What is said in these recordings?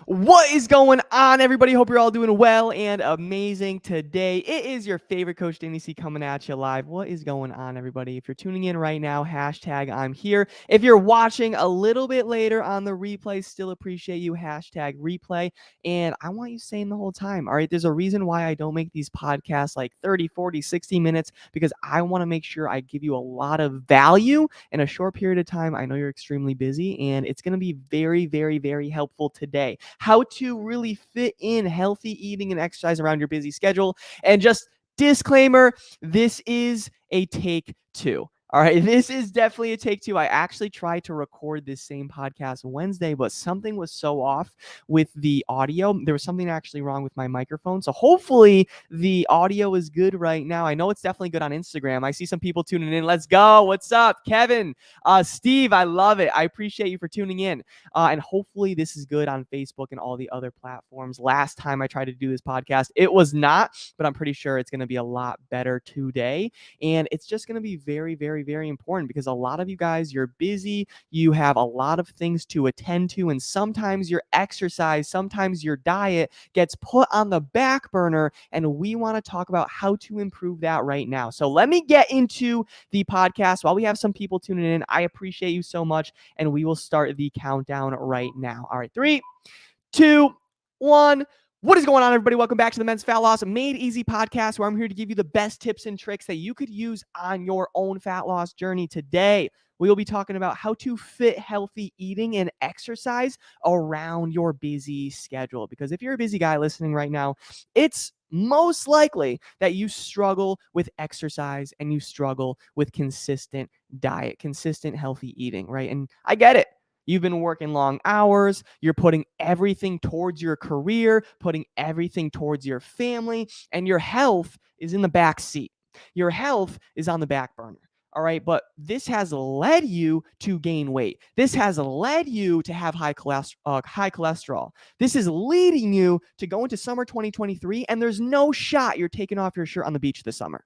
What is going on, everybody? Hope you're all doing well and amazing today. It is your favorite Coach Danny C coming at you live. What is going on, everybody? If you're tuning in right now, hashtag I'm here. If you're watching a little bit later on the replay, still appreciate you, hashtag replay. And I want you saying the whole time, all right, there's a reason why I don't make these podcasts like 30, 40, 60 minutes because I want to make sure I give you a lot of value in a short period of time. I know you're extremely busy and it's going to be very, very, very helpful today. How to really fit in healthy eating and exercise around your busy schedule. And just disclaimer, this is a take two. All right, this is definitely a take two. I actually tried to record this same podcast Wednesday, but something was so off with the audio. There was something actually wrong with my microphone. So hopefully the audio is good right now. I know it's definitely good on Instagram. I see some people tuning in. Let's go. What's up, Kevin? Steve, I love it. I appreciate you for tuning in. And hopefully this is good on Facebook and all the other platforms. Last time I tried to do this podcast, it was not, but I'm pretty sure it's going to be a lot better today. And it's just going to be very, very, very important because a lot of you guys, you're busy. You have a lot of things to attend to. And sometimes your exercise, sometimes your diet gets put on the back burner. And we want to talk about how to improve that right now. So let me get into the podcast while we have some people tuning in. I appreciate you so much. And we will start the countdown right now. All right, 3, 2, 1. What is going on, everybody? Welcome back to the Men's Fat Loss Made Easy podcast, where I'm here to give you the best tips and tricks that you could use on your own fat loss journey. Today, we will be talking about how to fit healthy eating and exercise around your busy schedule. Because if you're a busy guy listening right now, it's most likely that you struggle with exercise and you struggle with consistent diet, consistent healthy eating, right? And I get it. You've been working long hours. You're putting everything towards your career, putting everything towards your family, and your health is in the back seat. Your health is on the back burner. All right. But this has led you to gain weight. This has led you to have high cholesterol. This is leading you to go into summer 2023, and there's no shot you're taking off your shirt on the beach this summer.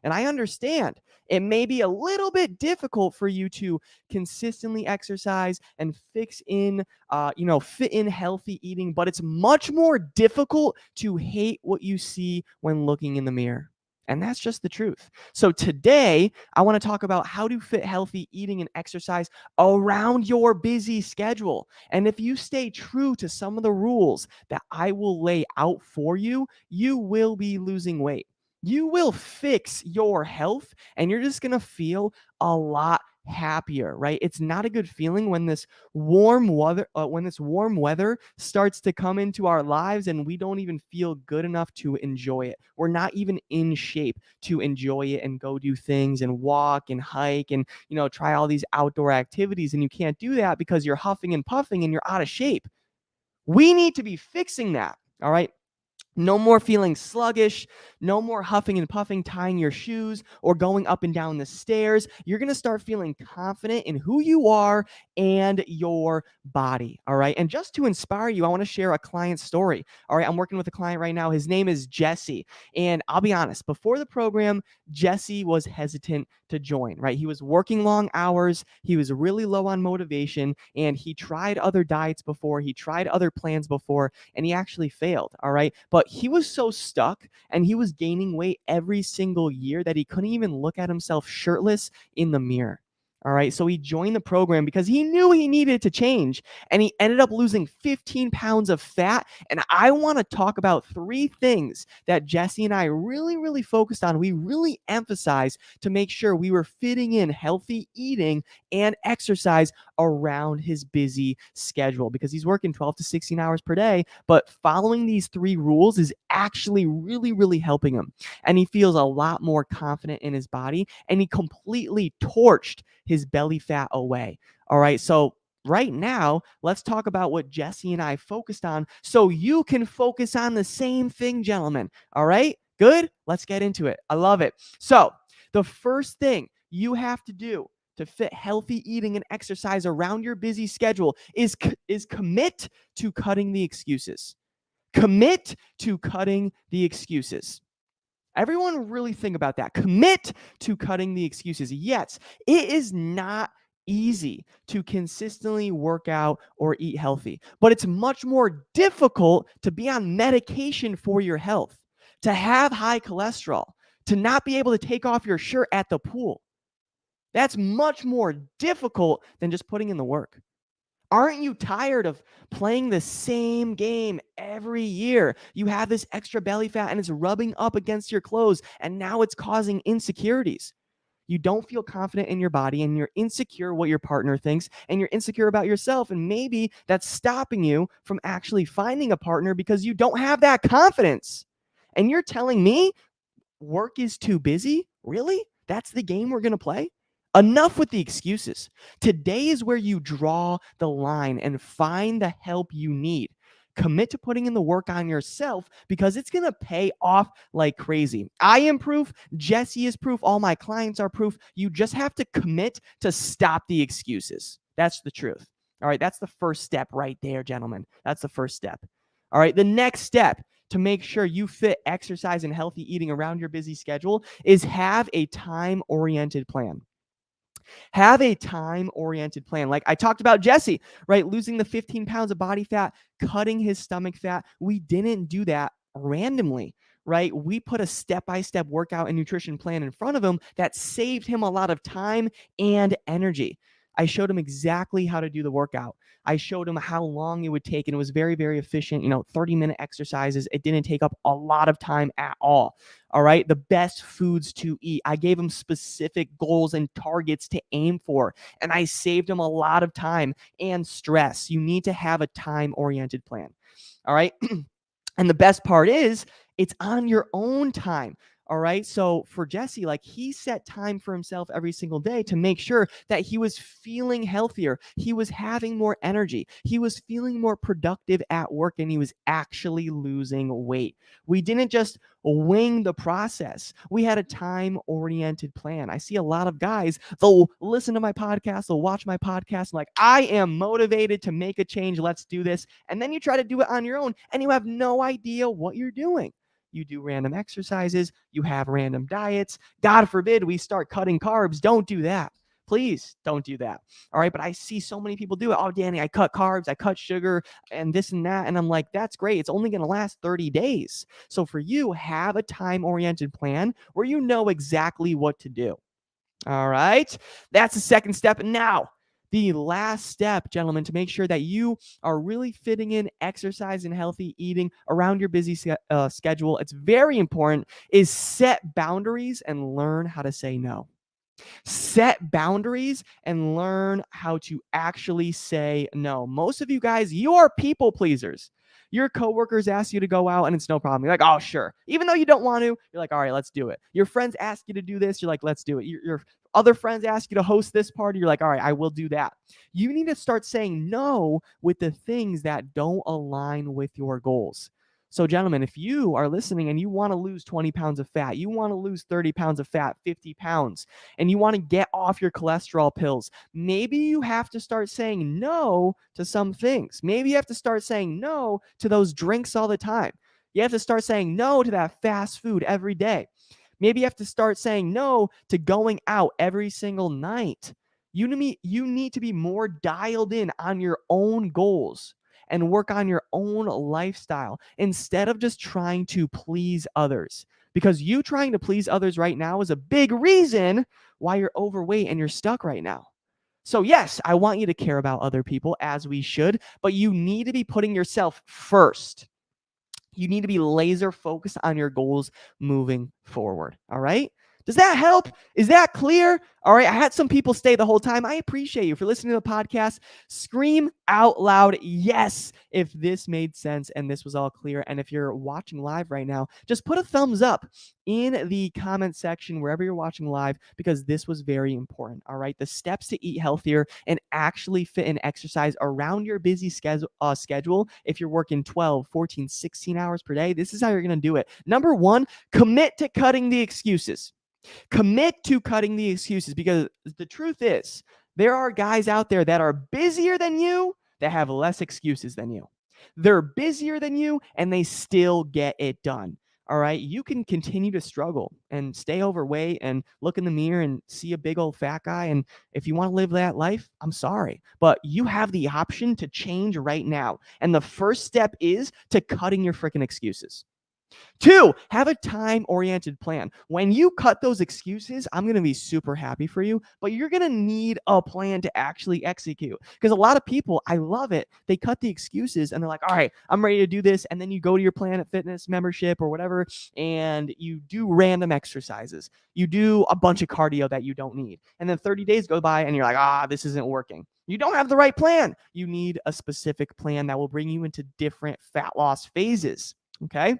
And I understand it may be a little bit difficult for you to consistently exercise and fit in healthy eating, but it's much more difficult to hate what you see when looking in the mirror. And that's just the truth. So today, I want to talk about how to fit healthy eating and exercise around your busy schedule. And if you stay true to some of the rules that I will lay out for you, you will be losing weight. You will fix your health and you're just going to feel a lot happier, right? It's not a good feeling when this warm weather starts to come into our lives and we don't even feel good enough to enjoy it. We're not even in shape to enjoy it and go do things and walk and hike and, try all these outdoor activities, and you can't do that because you're huffing and puffing and you're out of shape. We need to be fixing that, all right? No more feeling sluggish, no more huffing and puffing, tying your shoes, or going up and down the stairs. You're going to start feeling confident in who you are and your body, all right? And just to inspire you, I want to share a client story, all right? I'm working with a client right now. His name is Jesse, and I'll be honest, before the program, Jesse was hesitant to join, right? He was working long hours, he was really low on motivation, and he tried other diets before, he tried other plans before, and he actually failed, all right? But he was so stuck and he was gaining weight every single year that he couldn't even look at himself shirtless in the mirror. All right. So he joined the program because he knew he needed to change, and he ended up losing 15 pounds of fat. And I want to talk about 3 things that Jesse and I really, really focused on. We really emphasized to make sure we were fitting in healthy eating and exercise around his busy schedule because he's working 12 to 16 hours per day. But following these 3 rules is actually really, really helping him. And he feels a lot more confident in his body, and he completely torched his belly fat away. All right. So right now, let's talk about what Jesse and I focused on so you can focus on the same thing, gentlemen. All right. Good. Let's get into it. I love it. So the first thing you have to do to fit healthy eating and exercise around your busy schedule is commit to cutting the excuses. Commit to cutting the excuses. Everyone really think about that. Commit to cutting the excuses. Yes, it is not easy to consistently work out or eat healthy, but it's much more difficult to be on medication for your health, to have high cholesterol, to not be able to take off your shirt at the pool. That's much more difficult than just putting in the work. Aren't you tired of playing the same game every year? You have this extra belly fat and it's rubbing up against your clothes, and now it's causing insecurities. You don't feel confident in your body, and you're insecure what your partner thinks, and you're insecure about yourself. And maybe that's stopping you from actually finding a partner because you don't have that confidence. And you're telling me work is too busy? Really? That's the game we're going to play? Enough with the excuses. Today is where you draw the line and find the help you need. Commit to putting in the work on yourself because it's going to pay off like crazy. I am proof. Jesse is proof. All my clients are proof. You just have to commit to stop the excuses. That's the truth. All right. That's the first step right there, gentlemen. That's the first step. All right. The next step to make sure you fit exercise and healthy eating around your busy schedule is have a time-oriented plan. Have a time-oriented plan. Like I talked about Jesse, right? Losing the 15 pounds of body fat, cutting his stomach fat. We didn't do that randomly, right? We put a step-by-step workout and nutrition plan in front of him that saved him a lot of time and energy. I showed him exactly how to do the workout. I showed him how long it would take, and it was very, very efficient. 30-minute exercises. It didn't take up a lot of time at all. All right. The best foods to eat. I gave him specific goals and targets to aim for, and I saved him a lot of time and stress. You need to have a time-oriented plan. All right. And the best part is it's on your own time. All right. So for Jesse, like he set time for himself every single day to make sure that he was feeling healthier. He was having more energy. He was feeling more productive at work, and he was actually losing weight. We didn't just wing the process. We had a time-oriented plan. I see a lot of guys, they'll listen to my podcast, they'll watch my podcast, like, I am motivated to make a change. Let's do this. And then you try to do it on your own, and you have no idea what you're doing. You do random exercises, you have random diets. God forbid we start cutting carbs. Don't do that. Please don't do that. All right. But I see so many people do it. Oh, Danny, I cut carbs, I cut sugar and this and that. And I'm like, that's great. It's only going to last 30 days. So for you, have a time-oriented plan where you know exactly what to do. All right. That's the second step. Now, the last step, gentlemen, to make sure that you are really fitting in exercise and healthy eating around your busy schedule, it's very important, is set boundaries and learn how to say no. Set boundaries and learn how to actually say no. Most of you guys, you are people pleasers. Your coworkers ask you to go out and it's no problem. You're like, oh, sure. Even though you don't want to, you're like, all right, let's do it. Your friends ask you to do this. You're like, let's do it. Your other friends ask you to host this party. You're like, all right, I will do that. You need to start saying no with the things that don't align with your goals. So, gentlemen, if you are listening and you want to lose 20 pounds of fat, you want to lose 30 pounds of fat, 50 pounds, and you want to get off your cholesterol pills, maybe you have to start saying no to some things. Maybe you have to start saying no to those drinks all the time. You have to start saying no to that fast food every day. Maybe you have to start saying no to going out every single night. You need to be more dialed in on your own goals and work on your own lifestyle instead of just trying to please others. Because you trying to please others right now is a big reason why you're overweight and you're stuck right now. So yes, I want you to care about other people, as we should, but you need to be putting yourself first. You need to be laser focused on your goals moving forward. All right. Does that help? Is that clear? All right. I had some people stay the whole time. I appreciate you for listening to the podcast. Scream out loud yes if this made sense and this was all clear. And if you're watching live right now, just put a thumbs up in the comment section wherever you're watching live, because this was very important. All right. The steps to eat healthier and actually fit in exercise around your busy schedule. If you're working 12, 14, 16 hours per day, this is how you're going to do it. Number one, commit to cutting the excuses. Commit to cutting the excuses, because the truth is there are guys out there that are busier than you that have less excuses than you. They're busier than you and they still get it done. all right, you can continue to struggle and stay overweight and look in the mirror and see a big old fat guy. And if you want to live that life, I'm sorry, but you have the option to change right now. And the first step is to cutting your freaking excuses. 2, have a time-oriented plan. When you cut those excuses, I'm going to be super happy for you, but you're going to need a plan to actually execute. Because a lot of people, I love it, they cut the excuses and they're like, all right, I'm ready to do this. And then you go to your Planet Fitness membership or whatever, and you do random exercises. You do a bunch of cardio that you don't need. And then 30 days go by and you're like, this isn't working. You don't have the right plan. You need a specific plan that will bring you into different fat loss phases. Okay.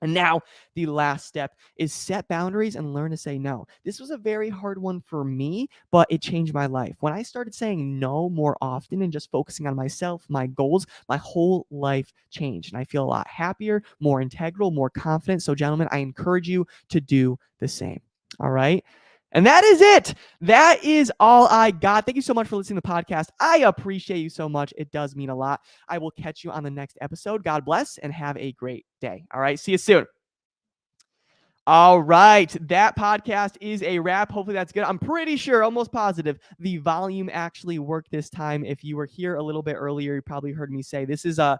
And now the last step is set boundaries and learn to say no. This was a very hard one for me, but it changed my life. When I started saying no more often and just focusing on myself, my goals, my whole life changed. And I feel a lot happier, more integral, more confident. So, gentlemen, I encourage you to do the same. All right. And that is it. That is all I got. Thank you so much for listening to the podcast. I appreciate you so much. It does mean a lot. I will catch you on the next episode. God bless and have a great day. All right. See you soon. All right. That podcast is a wrap. Hopefully that's good. I'm pretty sure, almost positive, the volume actually worked this time. If you were here a little bit earlier, you probably heard me say this is a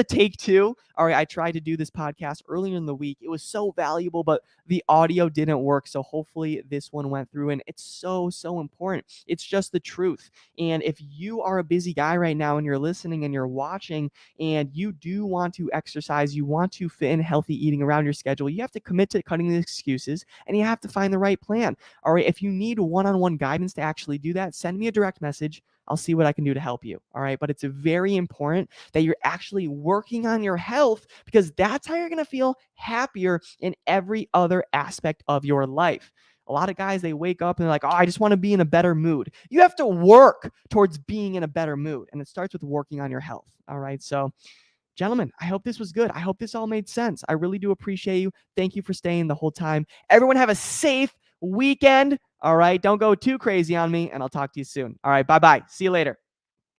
take 2. All right. I tried to do this podcast earlier in the week. It was so valuable, but the audio didn't work. So hopefully this one went through, and it's so important. It's just the truth. And if you are a busy guy right now and you're listening and you're watching and you do want to exercise, you want to fit in healthy eating around your schedule, you have to commit to cutting the excuses and you have to find the right plan. All right. If you need one-on-one guidance to actually do that, send me a direct message. I'll see what I can do to help you. All right. But it's very important that you're actually working on your health, because that's how you're going to feel happier in every other aspect of your life. A lot of guys, they wake up and they're like, I just want to be in a better mood. You have to work towards being in a better mood. And it starts with working on your health. All right. So, gentlemen, I hope this was good. I hope this all made sense. I really do appreciate you. Thank you for staying the whole time. Everyone have a safe weekend. All right. Don't go too crazy on me, and I'll talk to you soon. All right. Bye-bye. See you later.